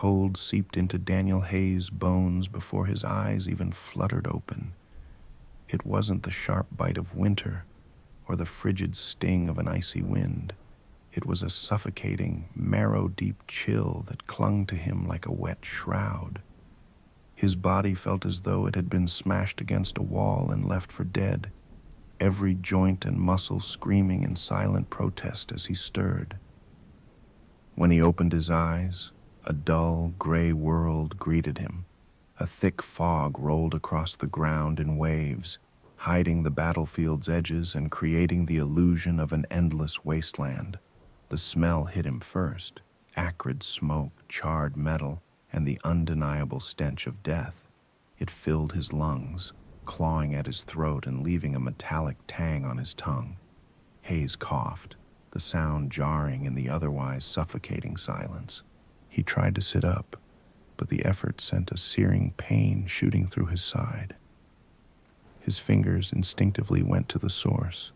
cold seeped into Daniel Hayes' bones before his eyes even fluttered open. It wasn't the sharp bite of winter or the frigid sting of an icy wind. It was a suffocating, marrow-deep chill that clung to him like a wet shroud. His body felt as though it had been smashed against a wall and left for dead, every joint and muscle screaming in silent protest as he stirred. When he opened his eyes, a dull, gray world greeted him. A thick fog rolled across the ground in waves, hiding the battlefield's edges and creating the illusion of an endless wasteland. The smell hit him first, acrid smoke, charred metal, and the undeniable stench of death. It filled his lungs, clawing at his throat and leaving a metallic tang on his tongue. Hayes coughed, the sound jarring in the otherwise suffocating silence. He tried to sit up, but the effort sent a searing pain shooting through his side. His fingers instinctively went to the source,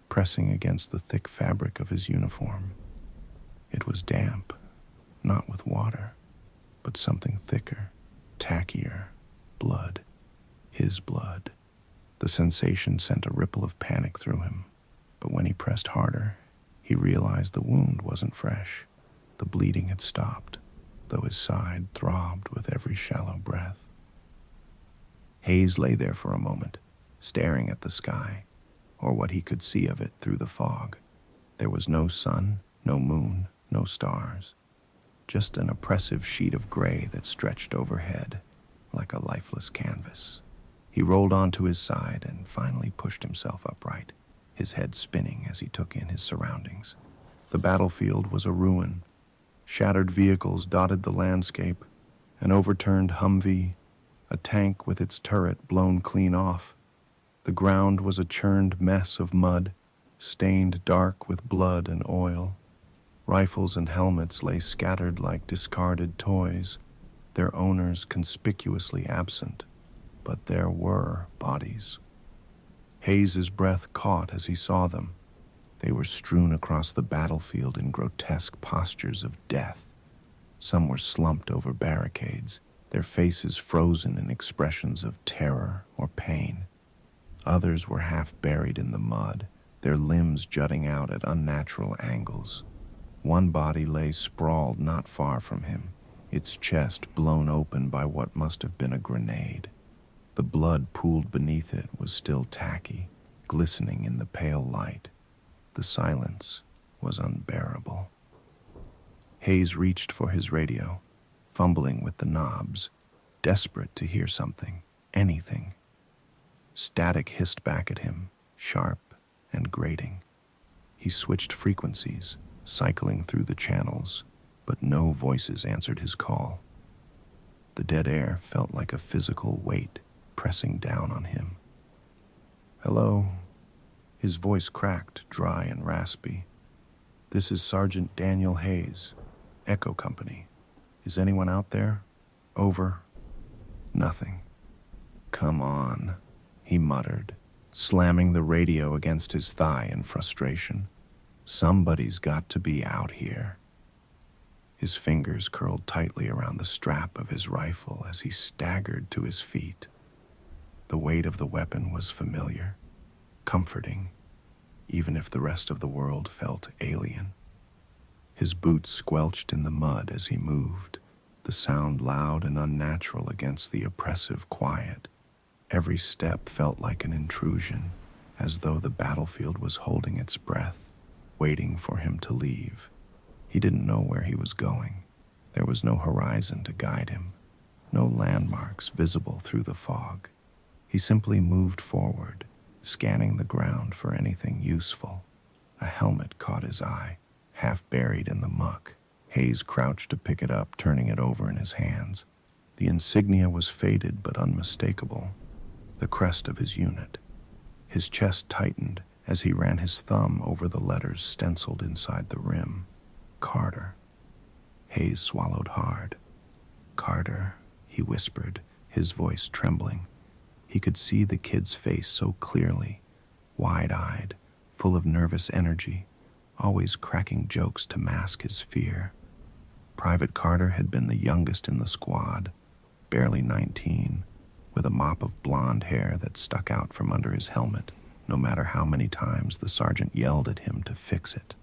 pressing against the thick fabric of his uniform. It was damp, not with water, but something thicker, tackier, blood. His blood. The sensation sent a ripple of panic through him, but when he pressed harder, he realized the wound wasn't fresh. The bleeding had stopped, though his side throbbed with every shallow breath. Hayes lay there for a moment, staring at the sky, or what he could see of it through the fog. There was no sun, no moon, no stars, just an oppressive sheet of gray that stretched overhead like a lifeless canvas. He rolled onto his side and finally pushed himself upright, his head spinning as he took in his surroundings. The battlefield was a ruin. Shattered vehicles dotted the landscape, an overturned Humvee, a tank with its turret blown clean off. The ground was a churned mess of mud, stained dark with blood and oil. Rifles and helmets lay scattered like discarded toys, their owners conspicuously absent, but there were bodies. Hayes's breath caught as he saw them. They were strewn across the battlefield in grotesque postures of death. Some were slumped over barricades, their faces frozen in expressions of terror or pain. Others were half buried in the mud, their limbs jutting out at unnatural angles. One body lay sprawled not far from him, its chest blown open by what must have been a grenade. The blood pooled beneath it was still tacky, glistening in the pale light. The silence was unbearable. Hayes reached for his radio, fumbling with the knobs, desperate to hear something, anything. Static hissed back at him, sharp and grating. He switched frequencies, cycling through the channels, but no voices answered his call. The dead air felt like a physical weight pressing down on him. "Hello?" His voice cracked, dry and raspy. "This is Sergeant Daniel Hayes, Echo Company. Is anyone out there? Over." Nothing. "Come on," he muttered, slamming the radio against his thigh in frustration. "Somebody's got to be out here." His fingers curled tightly around the strap of his rifle as he staggered to his feet. The weight of the weapon was familiar, comforting, even if the rest of the world felt alien. His boots squelched in the mud as he moved, the sound loud and unnatural against the oppressive quiet. Every step felt like an intrusion, as though the battlefield was holding its breath, waiting for him to leave. He didn't know where he was going. There was no horizon to guide him, no landmarks visible through the fog. He simply moved forward, scanning the ground for anything useful. A helmet caught his eye, half buried in the muck. Hayes crouched to pick it up, turning it over in his hands. The insignia was faded but unmistakable, the crest of his unit. His chest tightened as he ran his thumb over the letters stenciled inside the rim. Carter. Hayes swallowed hard. "Carter," he whispered, his voice trembling. He could see the kid's face so clearly, wide-eyed, full of nervous energy, always cracking jokes to mask his fear. Private Carter had been the youngest in the squad, barely 19, with a mop of blonde hair that stuck out from under his helmet, no matter how many times the sergeant yelled at him to fix it.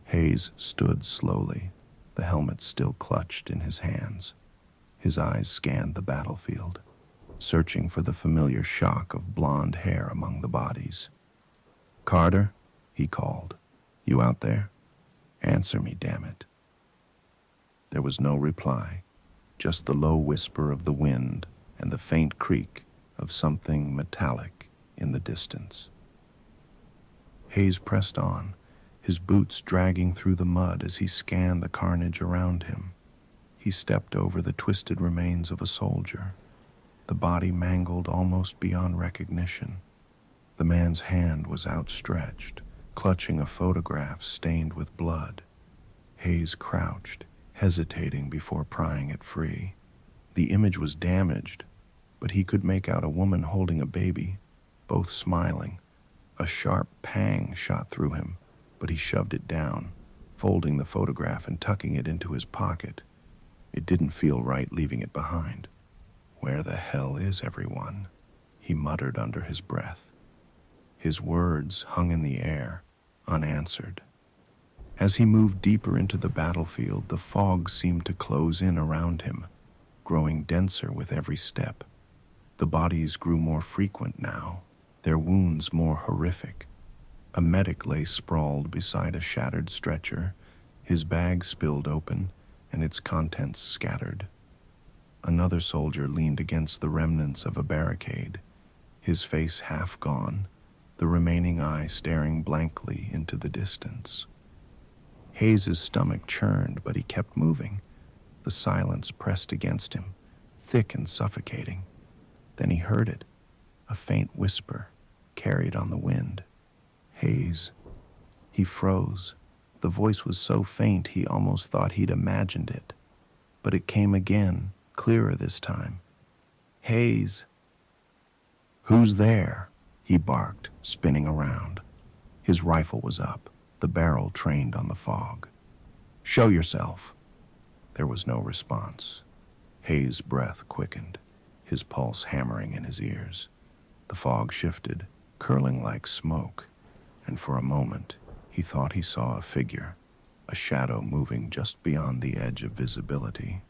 Haze stood slowly, the helmet still clutched in his hands. His eyes scanned the battlefield, searching for the familiar shock of blonde hair among the bodies. "Carter," he called. "You out there? Answer me, damn it." There was no reply, just the low whisper of the wind and the faint creak of something metallic in the distance. Haze pressed on, his boots dragging through the mud as he scanned the carnage around him. He stepped over the twisted remains of a soldier, the body mangled almost beyond recognition. The man's hand was outstretched, clutching a photograph stained with blood. Haze crouched, hesitating before prying it free. The image was damaged, but he could make out a woman holding a baby, both smiling. A sharp pang shot through him, but he shoved it down, folding the photograph and tucking it into his pocket. It didn't feel right leaving it behind. "Where the hell is everyone?" he muttered under his breath. His words hung in the air, unanswered. As he moved deeper into the battlefield, the fog seemed to close in around him, growing denser with every step. The bodies grew more frequent now, their wounds more horrific. A medic lay sprawled beside a shattered stretcher, his bag spilled open and its contents scattered. Another soldier leaned against the remnants of a barricade, his face half gone, the remaining eye staring blankly into the distance. Haze's stomach churned, but he kept moving. The silence pressed against him, thick and suffocating. Then he heard it, a faint whisper, carried on the wind. "Haze." He froze. The voice was so faint he almost thought he'd imagined it. But it came again, clearer this time. "Haze." "Who's there?" he barked, spinning around. His rifle was up, the barrel trained on the fog. "Show yourself." There was no response. Haze's breath quickened, his pulse hammering in his ears. The fog shifted, curling like smoke, and for a moment he thought he saw a figure, a shadow moving just beyond the edge of visibility.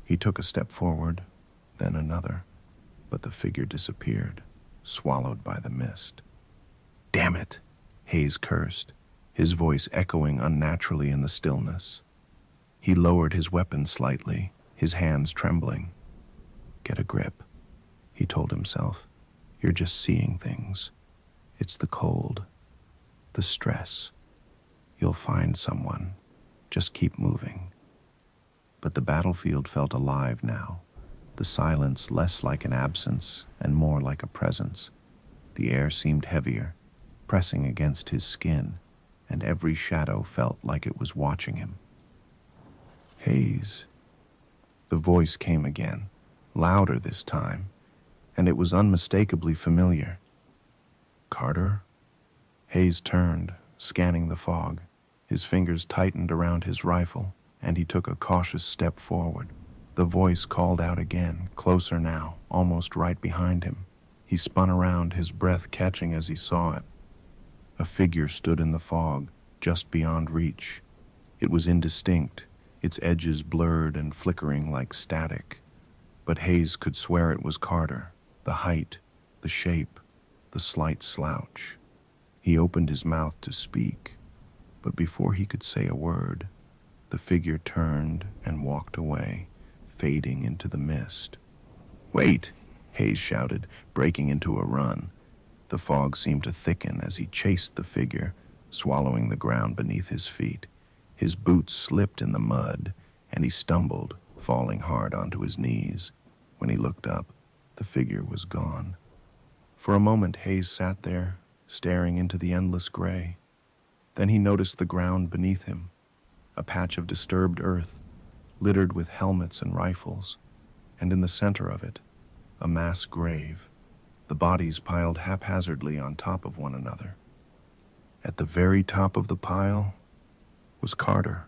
He took a step forward, then another, but the figure disappeared, swallowed by the mist. "Damn it," Haze cursed, his voice echoing unnaturally in the stillness. He lowered his weapon slightly, his hands trembling. "Get a grip," he told himself. "You're just seeing things. It's the cold, the stress. You'll find someone. Just keep moving." But the battlefield felt alive now, the silence less like an absence and more like a presence. The air seemed heavier, pressing against his skin, and every shadow felt like it was watching him. "Haze." The voice came again, louder this time, and it was unmistakably familiar. "Carter?" Haze turned, scanning the fog. His fingers tightened around his rifle, and he took a cautious step forward. The voice called out again, closer now, almost right behind him. He spun around, his breath catching as he saw it. A figure stood in the fog, just beyond reach. It was indistinct, its edges blurred and flickering like static. But Haze could swear it was Carter, the height, the shape, the slight slouch. He opened his mouth to speak, but before he could say a word, the figure turned and walked away, fading into the mist. "Wait!" Haze shouted, breaking into a run. The fog seemed to thicken as he chased the figure, swallowing the ground beneath his feet. His boots slipped in the mud, and he stumbled, falling hard onto his knees. When he looked up, the figure was gone. For a moment, Haze sat there, staring into the endless gray. Then he noticed the ground beneath him, a patch of disturbed earth, littered with helmets and rifles, and in the center of it, a mass grave, the bodies piled haphazardly on top of one another. At the very top of the pile was Carter.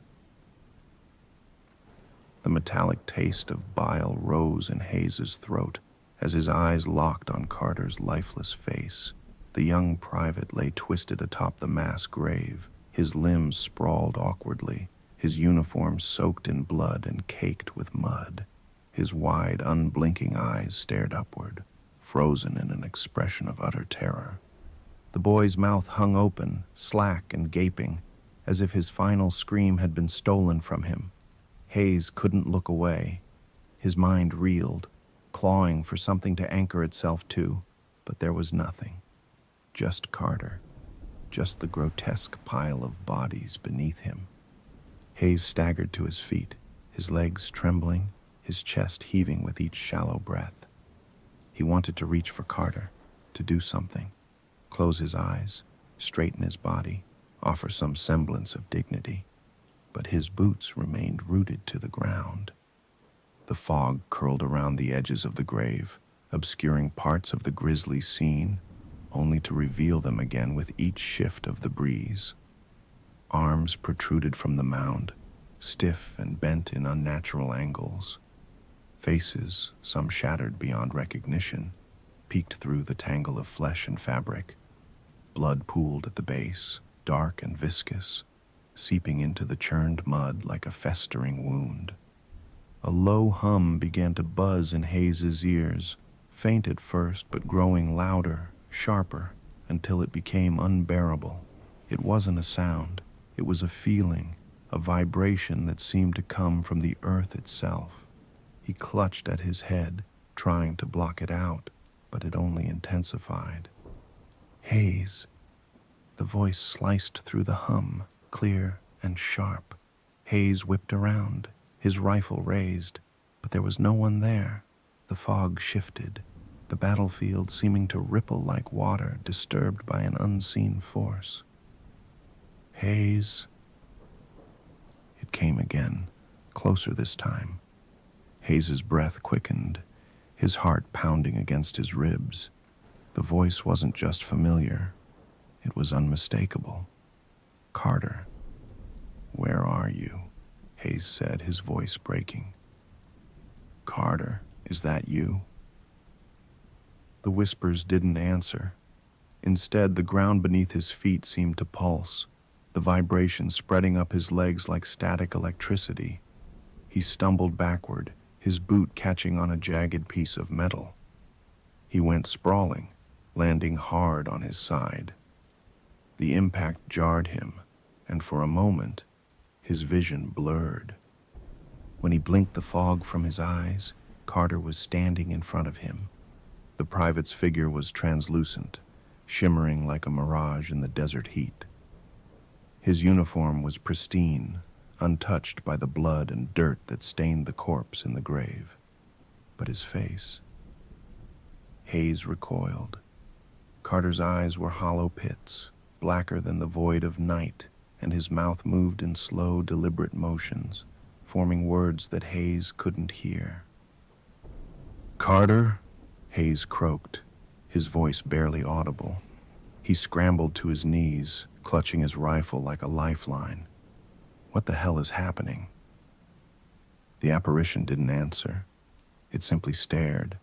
The metallic taste of bile rose in Hayes's throat as his eyes locked on Carter's lifeless face. The young private lay twisted atop the mass grave, his limbs sprawled awkwardly, his uniform soaked in blood and caked with mud. His wide, unblinking eyes stared upward, frozen in an expression of utter terror. The boy's mouth hung open, slack and gaping, as if his final scream had been stolen from him. Hayes couldn't look away. His mind reeled, clawing for something to anchor itself to, but there was nothing. Just Carter, just the grotesque pile of bodies beneath him. Hayes staggered to his feet, his legs trembling, his chest heaving with each shallow breath. He wanted to reach for Carter, to do something, close his eyes, straighten his body, offer some semblance of dignity. But his boots remained rooted to the ground. The fog curled around the edges of the grave, obscuring parts of the grisly scene, only to reveal them again with each shift of the breeze. Arms protruded from the mound, stiff and bent in unnatural angles. Faces, some shattered beyond recognition, peeked through the tangle of flesh and fabric. Blood pooled at the base, dark and viscous, seeping into the churned mud like a festering wound. A low hum began to buzz in Hayes's ears, faint at first but growing louder, sharper, until it became unbearable. It wasn't a sound, it was a feeling, a vibration that seemed to come from the earth itself. He clutched at his head, trying to block it out, but it only intensified. Hayes. The voice sliced through the hum, clear and sharp. Hayes whipped around, his rifle raised, but there was no one there. The fog shifted, the battlefield seeming to ripple like water disturbed by an unseen force. Hayes. It came again, closer this time. Hayes's breath quickened, his heart pounding against his ribs. The voice wasn't just familiar, it was unmistakable. Carter. "Where are you?" Hayes said, his voice breaking. "Carter, is that you?" The whispers didn't answer. Instead, the ground beneath his feet seemed to pulse, the vibration spreading up his legs like static electricity. He stumbled backward, his boot catching on a jagged piece of metal. He went sprawling, landing hard on his side. The impact jarred him, and for a moment, his vision blurred. When he blinked the fog from his eyes, Carter was standing in front of him. The private's figure was translucent, shimmering like a mirage in the desert heat. His uniform was pristine, untouched by the blood and dirt that stained the corpse in the grave. But his face... Hayes recoiled. Carter's eyes were hollow pits, blacker than the void of night, and his mouth moved in slow, deliberate motions, forming words that Hayes couldn't hear. "Carter?" Hayes croaked, his voice barely audible. He scrambled to his knees, clutching his rifle like a lifeline. What the hell is happening? The apparition didn't answer. It simply stared,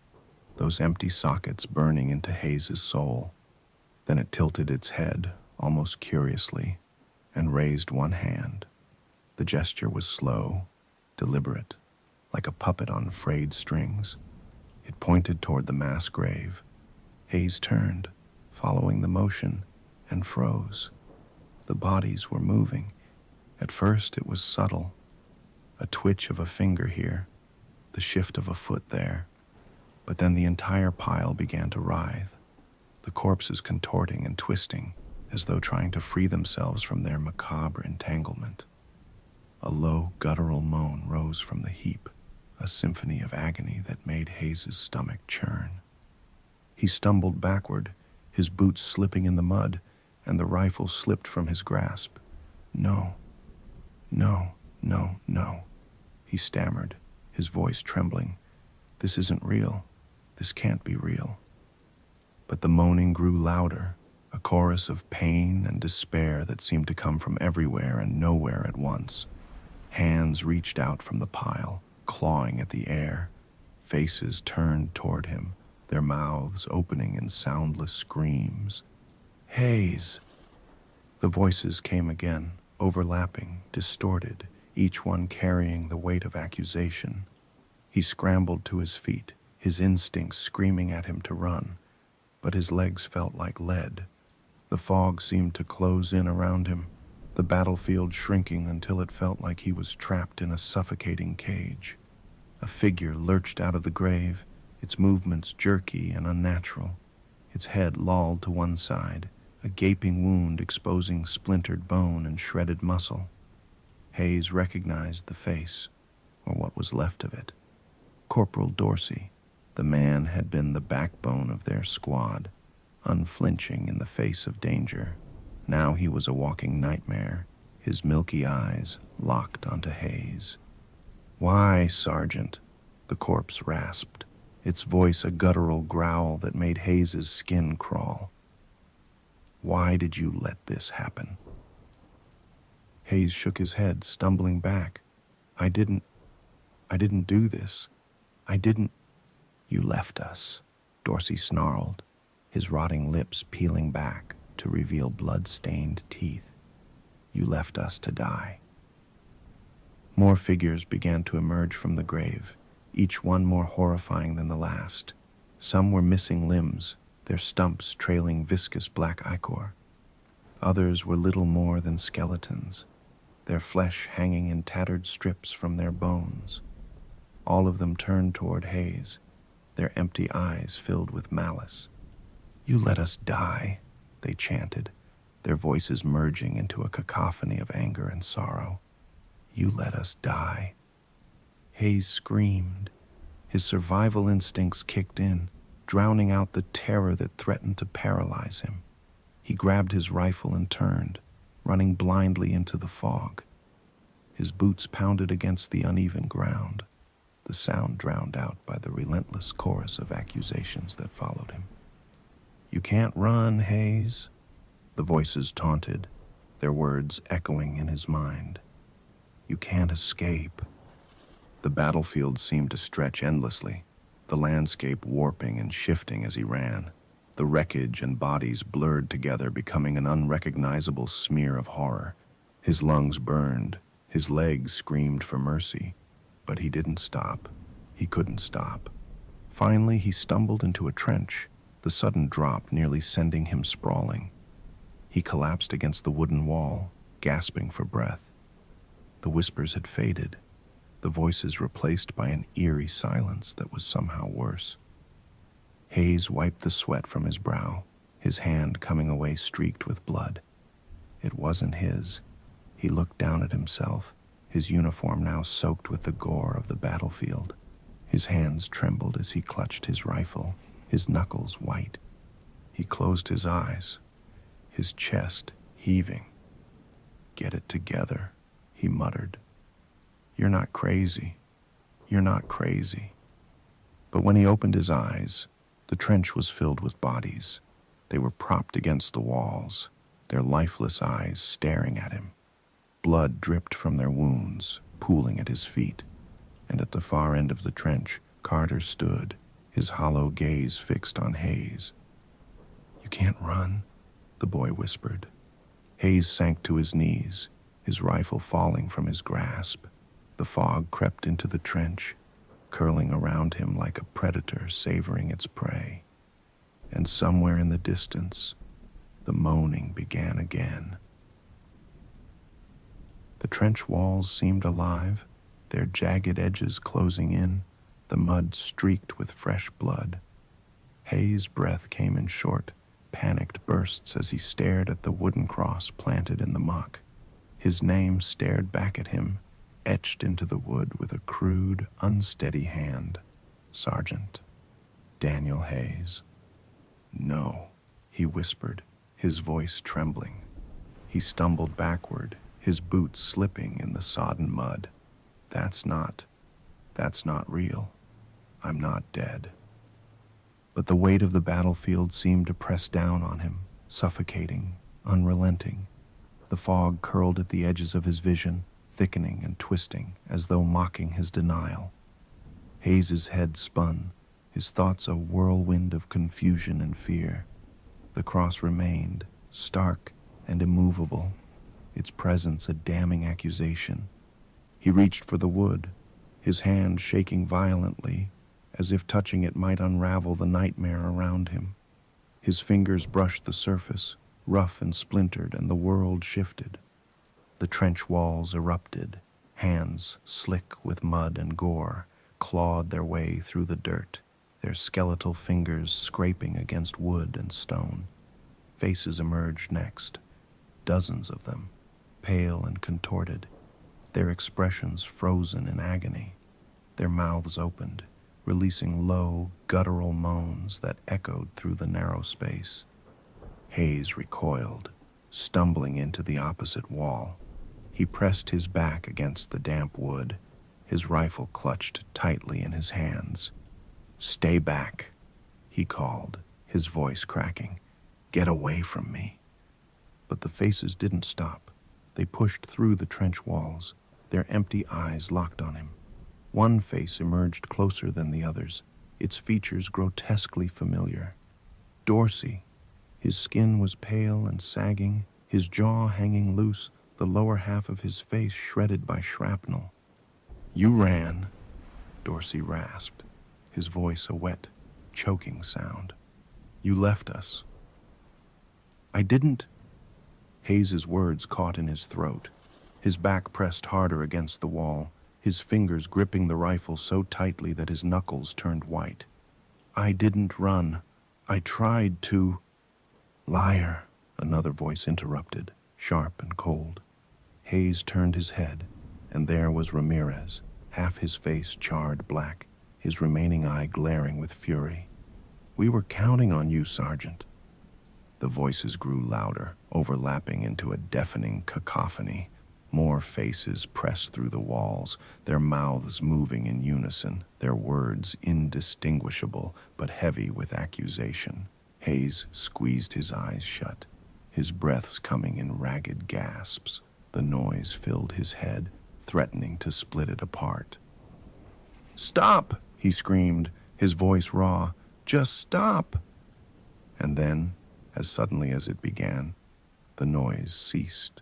those empty sockets burning into Hayes's soul. Then it tilted its head, almost curiously, and raised one hand. The gesture was slow, deliberate, like a puppet on frayed strings. It pointed toward the mass grave. Hayes turned, following the motion, and froze. The bodies were moving. At first it was subtle, a twitch of a finger here, the shift of a foot there. But then the entire pile began to writhe, the corpses contorting and twisting, as though trying to free themselves from their macabre entanglement. A low, guttural moan rose from the heap, a symphony of agony that made Hayes's stomach churn. He stumbled backward, his boots slipping in the mud, and the rifle slipped from his grasp. "No, no, no, no," he stammered, his voice trembling. "This isn't real. This can't be real." But the moaning grew louder, a chorus of pain and despair that seemed to come from everywhere and nowhere at once. Hands reached out from the pile, clawing at the air, faces turned toward him, their mouths opening in soundless screams. Haze! The voices came again, overlapping, distorted, each one carrying the weight of accusation. He scrambled to his feet, his instincts screaming at him to run, but his legs felt like lead. The fog seemed to close in around him, the battlefield shrinking until it felt like he was trapped in a suffocating cage. A figure lurched out of the grave, its movements jerky and unnatural, its head lolled to one side, a gaping wound exposing splintered bone and shredded muscle. Haze recognized the face, or what was left of it. Corporal Dorsey. The man had been the backbone of their squad, unflinching in the face of danger. Now he was a walking nightmare, his milky eyes locked onto Haze. "Why, Sergeant?" the corpse rasped, its voice a guttural growl that made Haze's skin crawl. "Why did you let this happen?" Haze shook his head, stumbling back. I didn't do this. I didn't." "You left us," Dorsey snarled, his rotting lips peeling back to reveal blood-stained teeth. "You left us to die." More figures began to emerge from the grave, each one more horrifying than the last. Some were missing limbs, their stumps trailing viscous black ichor. Others were little more than skeletons, their flesh hanging in tattered strips from their bones. All of them turned toward Haze, their empty eyes filled with malice. "You let us die," they chanted, their voices merging into a cacophony of anger and sorrow. "You let us die." Haze screamed. His survival instincts kicked in, drowning out the terror that threatened to paralyze him. He grabbed his rifle and turned, running blindly into the fog. His boots pounded against the uneven ground, the sound drowned out by the relentless chorus of accusations that followed him. "You can't run, Haze," the voices taunted, their words echoing in his mind. "You can't escape." The battlefield seemed to stretch endlessly, the landscape warping and shifting as he ran, the wreckage and bodies blurred together, becoming an unrecognizable smear of horror. His lungs burned, his legs screamed for mercy, but he didn't stop. He couldn't stop. Finally, he stumbled into a trench, the sudden drop nearly sending him sprawling. He collapsed against the wooden wall, gasping for breath. The whispers had faded, the voices replaced by an eerie silence that was somehow worse. Haze wiped the sweat from his brow, his hand coming away streaked with blood. It wasn't his. He looked down at himself, his uniform now soaked with the gore of the battlefield. His hands trembled as he clutched his rifle, his knuckles white. He closed his eyes, his chest heaving. "Get it together," he muttered. "You're not crazy. You're not crazy." But when he opened his eyes, the trench was filled with bodies. They were propped against the walls, their lifeless eyes staring at him. Blood dripped from their wounds, pooling at his feet. And at the far end of the trench, Carter stood, his hollow gaze fixed on Haze. "You can't run," the boy whispered. Haze sank to his knees, his rifle falling from his grasp. The fog crept into the trench, curling around him like a predator savoring its prey. And somewhere in the distance, the moaning began again. The trench walls seemed alive, their jagged edges closing in, the mud streaked with fresh blood. Haze's breath came in short, panicked bursts as he stared at the wooden cross planted in the muck. His name stared back at him, etched into the wood with a crude, unsteady hand. Sergeant Daniel Haze. "No," he whispered, his voice trembling. He stumbled backward, his boots slipping in the sodden mud. That's not real. I'm not dead." But the weight of the battlefield seemed to press down on him, suffocating, unrelenting. The fog curled at the edges of his vision, thickening and twisting as though mocking his denial. Hayes's head spun, his thoughts a whirlwind of confusion and fear. The cross remained, stark and immovable, its presence a damning accusation. He reached for the wood, his hand shaking violently, as if touching it might unravel the nightmare around him. His fingers brushed the surface, rough and splintered, and the world shifted. The trench walls erupted, hands slick with mud and gore clawed their way through the dirt, their skeletal fingers scraping against wood and stone. Faces emerged next, dozens of them, pale and contorted, their expressions frozen in agony. Their mouths opened, releasing low, guttural moans that echoed through the narrow space. Hayes recoiled, stumbling into the opposite wall. He pressed his back against the damp wood, his rifle clutched tightly in his hands. "Stay back," he called, his voice cracking. "Get away from me." But the faces didn't stop. They pushed through the trench walls, their empty eyes locked on him. One face emerged closer than the others, its features grotesquely familiar. Dorsey. His skin was pale and sagging, his jaw hanging loose, the lower half of his face shredded by shrapnel. "You ran," Dorsey rasped, his voice a wet, choking sound. "You left us." "I didn't." Hayes's words caught in his throat, his back pressed harder against the wall, his fingers gripping the rifle so tightly that his knuckles turned white. "I didn't run. I tried to." "Liar," another voice interrupted, sharp and cold. Hayes turned his head, and there was Ramirez, half his face charred black, his remaining eye glaring with fury. "We were counting on you, Sergeant." The voices grew louder, overlapping into a deafening cacophony. More faces pressed through the walls, their mouths moving in unison, their words indistinguishable but heavy with accusation. Hayes squeezed his eyes shut, his breaths coming in ragged gasps. The noise filled his head, threatening to split it apart. "Stop!" he screamed, his voice raw. "Just stop!" And then, as suddenly as it began, the noise ceased.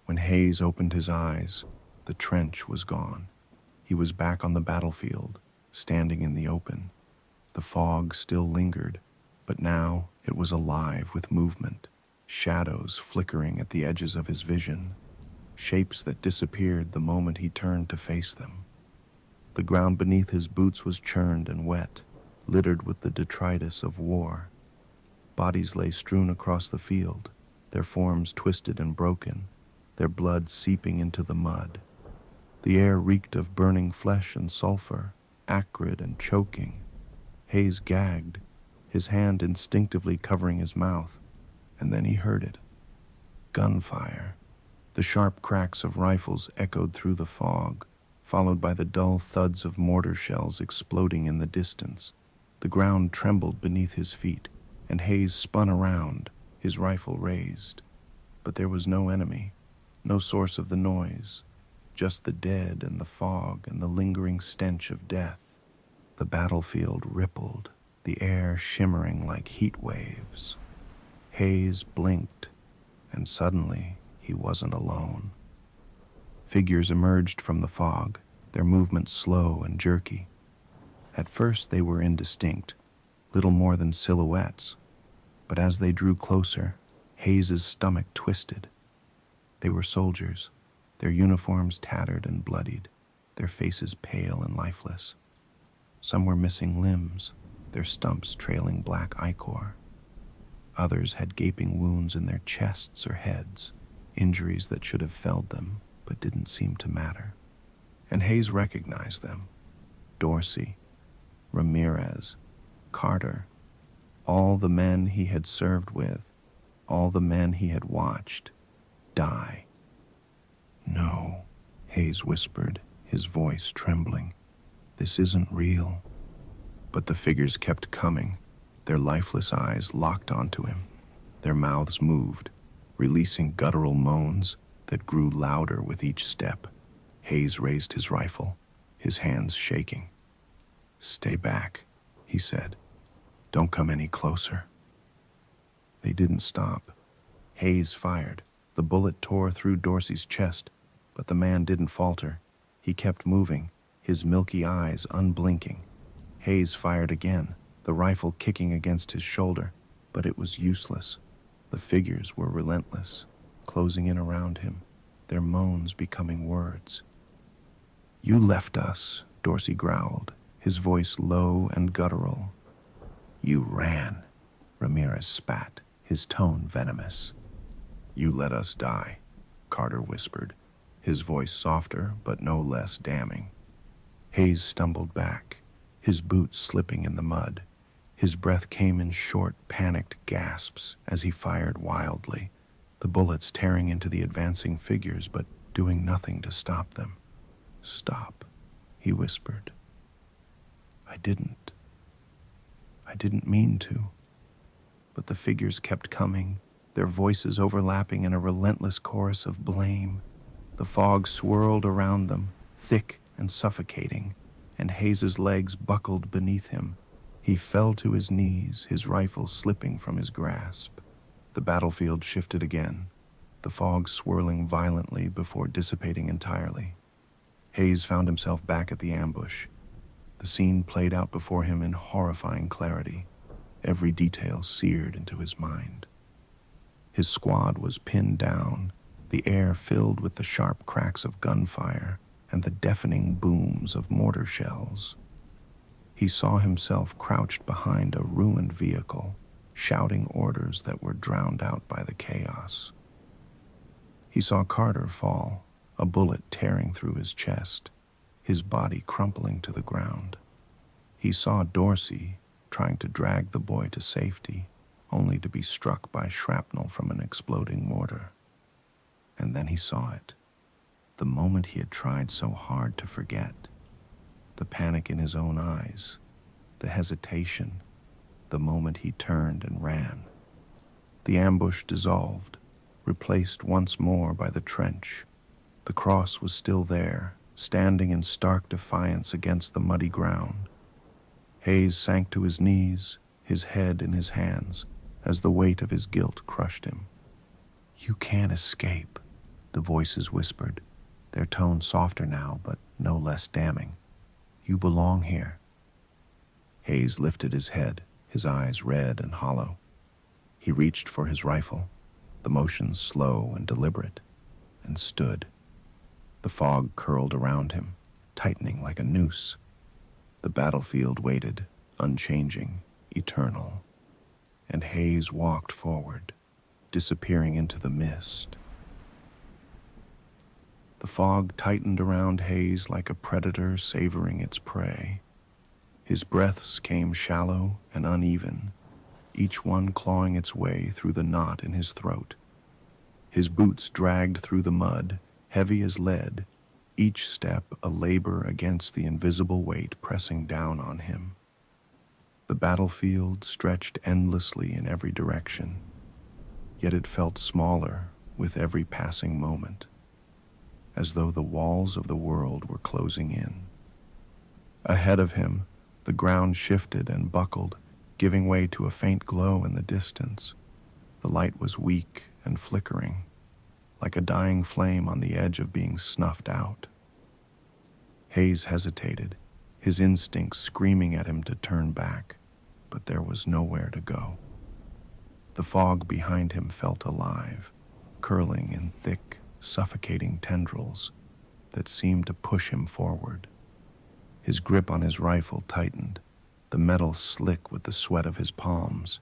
When Hayes opened his eyes, the trench was gone. He was back on the battlefield, standing in the open. The fog still lingered, but now it was alive with movement, shadows flickering at the edges of his vision, shapes that disappeared the moment he turned to face them. The ground beneath his boots was churned and wet, littered with the detritus of war. Bodies lay strewn across the field, their forms twisted and broken, their blood seeping into the mud. The air reeked of burning flesh and sulfur, acrid and choking. Hayes gagged, his hand instinctively covering his mouth, and then he heard it. Gunfire. The sharp cracks of rifles echoed through the fog, followed by the dull thuds of mortar shells exploding in the distance. The ground trembled beneath his feet, and Hayes spun around, his rifle raised. But there was no enemy, no source of the noise, just the dead and the fog and the lingering stench of death. The battlefield rippled, the air shimmering like heat waves. Hayes blinked, and suddenly he wasn't alone. Figures emerged from the fog, their movements slow and jerky. At first they were indistinct, little more than silhouettes, but as they drew closer, Hayes's stomach twisted. They were soldiers, their uniforms tattered and bloodied, their faces pale and lifeless. Some were missing limbs, their stumps trailing black ichor. Others had gaping wounds in their chests or heads, injuries that should have felled them, but didn't seem to matter. And Hayes recognized them. Dorsey, Ramirez, Carter, all the men he had served with, all the men he had watched die. "No," Hayes whispered, his voice trembling. "This isn't real." But the figures kept coming, their lifeless eyes locked onto him. Their mouths moved, releasing guttural moans that grew louder with each step. Hayes raised his rifle, his hands shaking. "Stay back," he said. "Don't come any closer." They didn't stop. Haze fired. The bullet tore through Dorsey's chest, but the man didn't falter. He kept moving, his milky eyes unblinking. Haze fired again, the rifle kicking against his shoulder, but it was useless. The figures were relentless, closing in around him, their moans becoming words. "You left us," Dorsey growled, his voice low and guttural. "You ran," Ramirez spat, his tone venomous. "You let us die," Carter whispered, his voice softer but no less damning. Haze stumbled back, his boots slipping in the mud. His breath came in short, panicked gasps as he fired wildly, the bullets tearing into the advancing figures but doing nothing to stop them. "Stop," he whispered. I didn't mean to." But the figures kept coming, their voices overlapping in a relentless chorus of blame. The fog swirled around them, thick and suffocating, and Haze's legs buckled beneath him. He fell to his knees, his rifle slipping from his grasp. The battlefield shifted again, the fog swirling violently before dissipating entirely. Haze found himself back at the ambush. The scene played out before him in horrifying clarity, every detail seared into his mind. His squad was pinned down, the air filled with the sharp cracks of gunfire and the deafening booms of mortar shells. He saw himself crouched behind a ruined vehicle, shouting orders that were drowned out by the chaos. He saw Carter fall, a bullet tearing through his chest, his body crumpling to the ground. He saw Dorsey trying to drag the boy to safety, only to be struck by shrapnel from an exploding mortar. And then he saw it, the moment he had tried so hard to forget. The panic in his own eyes, the hesitation, the moment he turned and ran. The ambush dissolved, replaced once more by the trench. The cross was still there, standing in stark defiance against the muddy ground. Haze sank to his knees, his head in his hands, as the weight of his guilt crushed him. "You can't escape," the voices whispered, their tone softer now, but no less damning. "You belong here." Haze lifted his head, his eyes red and hollow. He reached for his rifle, the motion slow and deliberate, and stood. The fog curled around him, tightening like a noose. The battlefield waited, unchanging, eternal. And Haze walked forward, disappearing into the mist. The fog tightened around Haze like a predator savoring its prey. His breaths came shallow and uneven, each one clawing its way through the knot in his throat. His boots dragged through the mud, heavy as lead, each step a labor against the invisible weight pressing down on him. The battlefield stretched endlessly in every direction, yet it felt smaller with every passing moment, as though the walls of the world were closing in. Ahead of him, the ground shifted and buckled, giving way to a faint glow in the distance. The light was weak and flickering, like a dying flame on the edge of being snuffed out. Haze hesitated, his instincts screaming at him to turn back, but there was nowhere to go. The fog behind him felt alive, curling in thick, suffocating tendrils that seemed to push him forward. His grip on his rifle tightened, the metal slick with the sweat of his palms.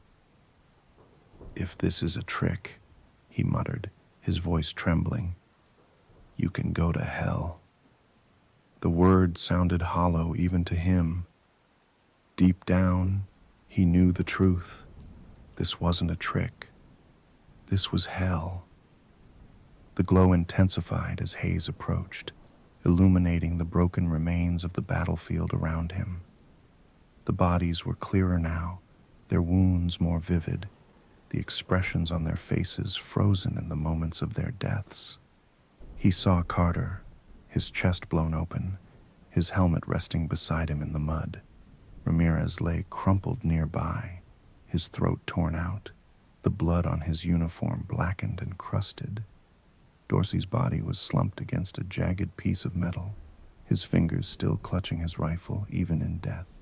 "If this is a trick," he muttered, his voice trembling, "you can go to hell." The words sounded hollow even to him. Deep down, he knew the truth. This wasn't a trick. This was hell. The glow intensified as Haze approached, illuminating the broken remains of the battlefield around him. The bodies were clearer now, their wounds more vivid, the expressions on their faces frozen in the moments of their deaths. He saw Carter, his chest blown open, his helmet resting beside him in the mud. Ramirez lay crumpled nearby, his throat torn out, the blood on his uniform blackened and crusted. Dorsey's body was slumped against a jagged piece of metal, his fingers still clutching his rifle even in death.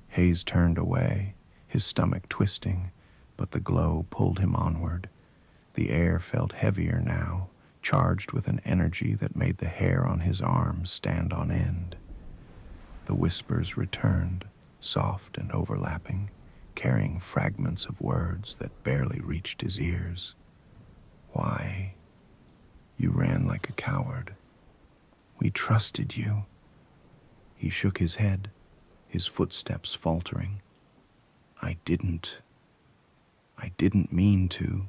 Haze turned away, his stomach twisting, but the glow pulled him onward. The air felt heavier now, charged with an energy that made the hair on his arms stand on end. The whispers returned, soft and overlapping, carrying fragments of words that barely reached his ears. Why? You ran like a coward. We trusted you. He shook his head, his footsteps faltering. I didn't mean to.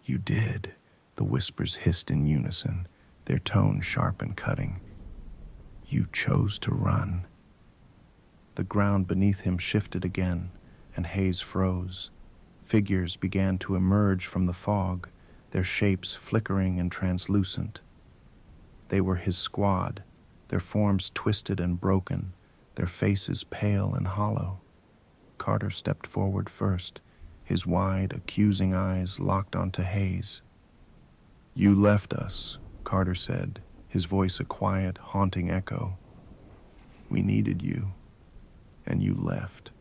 You did, the whispers hissed in unison, their tone sharp and cutting. You chose to run. The ground beneath him shifted again, and Haze froze. Figures began to emerge from the fog, their shapes flickering and translucent. They were his squad, their forms twisted and broken, their faces pale and hollow. Carter stepped forward first, his wide, accusing eyes locked onto Haze. You left us, Carter said, his voice a quiet, haunting echo. We needed you, and you left.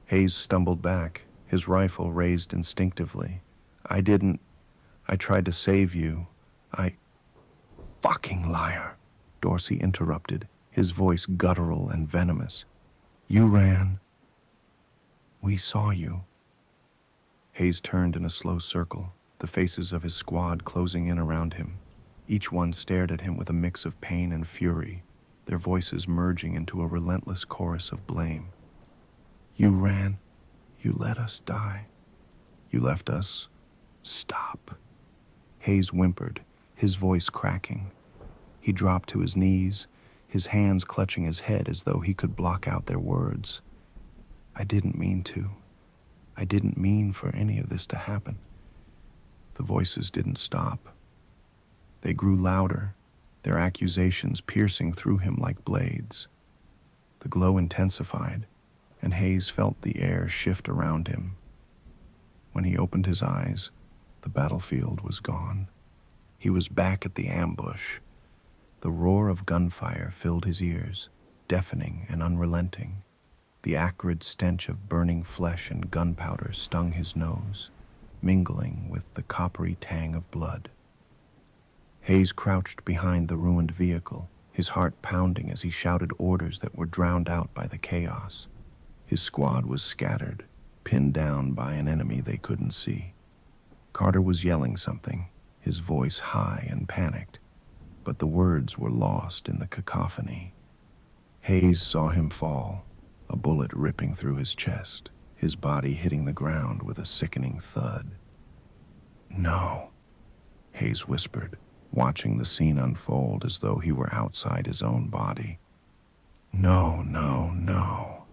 Haze stumbled back, his rifle raised instinctively. I tried to save you. Fucking liar, Dorsey interrupted, his voice guttural and venomous. You ran. We saw you. Haze turned in a slow circle, the faces of his squad closing in around him. Each one stared at him with a mix of pain and fury, their voices merging into a relentless chorus of blame. You ran. You let us die. You left us. Stop. Haze whimpered, his voice cracking. He dropped to his knees, his hands clutching his head as though he could block out their words. I didn't mean to. I didn't mean for any of this to happen. The voices didn't stop. They grew louder, their accusations piercing through him like blades. The glow intensified, and Haze felt the air shift around him. When he opened his eyes, the battlefield was gone. He was back at the ambush. The roar of gunfire filled his ears, deafening and unrelenting. The acrid stench of burning flesh and gunpowder stung his nose, mingling with the coppery tang of blood. Haze crouched behind the ruined vehicle, his heart pounding as he shouted orders that were drowned out by the chaos. His squad was scattered, pinned down by an enemy they couldn't see. Carter was yelling something, his voice high and panicked, but the words were lost in the cacophony. Haze saw him fall, a bullet ripping through his chest, his body hitting the ground with a sickening thud. No, Haze whispered, watching the scene unfold as though he were outside his own body. No, no, no.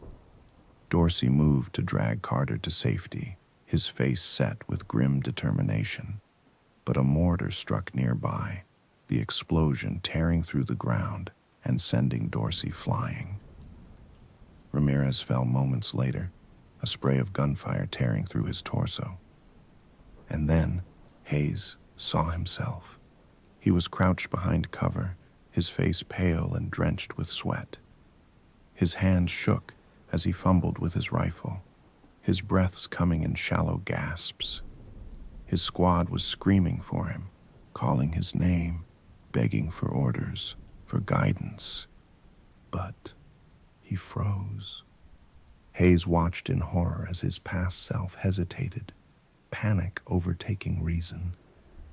Dorsey moved to drag Carter to safety, his face set with grim determination. But a mortar struck nearby, the explosion tearing through the ground and sending Dorsey flying. Ramirez fell moments later, a spray of gunfire tearing through his torso. And then Haze saw himself. He was crouched behind cover, his face pale and drenched with sweat. His hands shook as he fumbled with his rifle, his breaths coming in shallow gasps. His squad was screaming for him, calling his name, begging for orders, for guidance. But he froze. Haze watched in horror as his past self hesitated, panic overtaking reason.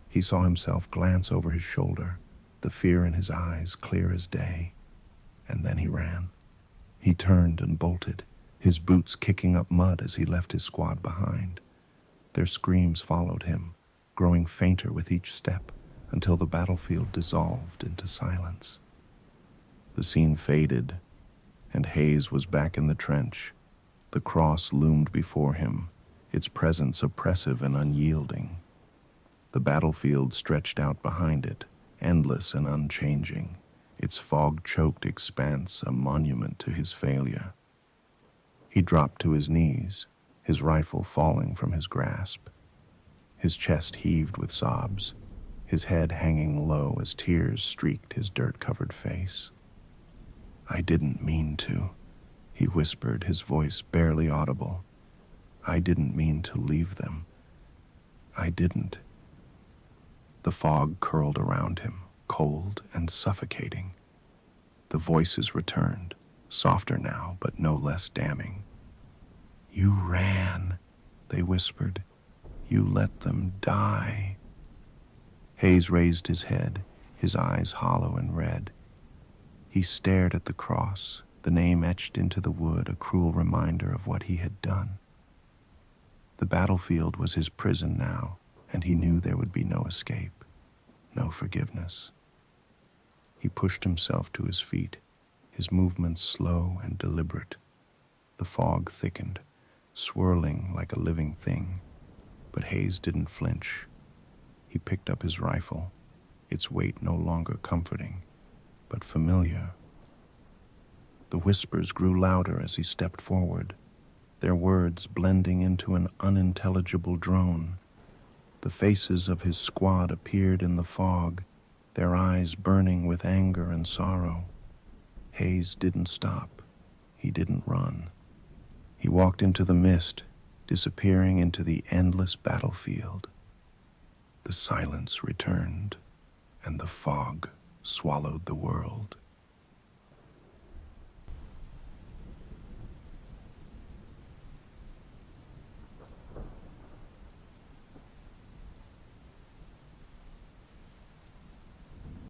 He saw himself glance over his shoulder, the fear in his eyes clear as day. And then he ran. He turned and bolted, his boots kicking up mud as he left his squad behind. Their screams followed him, growing fainter with each step until the battlefield dissolved into silence. The scene faded, and Haze was back in the trench. The cross loomed before him, its presence oppressive and unyielding. The battlefield stretched out behind it, endless and unchanging, its fog-choked expanse a monument to his failure. He dropped to his knees, his rifle falling from his grasp. His chest heaved with sobs, his head hanging low as tears streaked his dirt-covered face. "I didn't mean to," he whispered, his voice barely audible. "I didn't mean to leave them. I didn't." The fog curled around him, cold and suffocating. The voices returned, softer now, but no less damning. "You ran," they whispered. "You let them die." Haze raised his head, his eyes hollow and red. He stared at the cross, the name etched into the wood, a cruel reminder of what he had done. The battlefield was his prison now, and he knew there would be no escape, no forgiveness. He pushed himself to his feet, his movements slow and deliberate. The fog thickened, swirling like a living thing, but Haze didn't flinch. He picked up his rifle, its weight no longer comforting, but familiar. The whispers grew louder as he stepped forward, their words blending into an unintelligible drone. The faces of his squad appeared in the fog, their eyes burning with anger and sorrow. Haze didn't stop. He didn't run. He walked into the mist, disappearing into the endless battlefield. The silence returned, and the fog swallowed the world.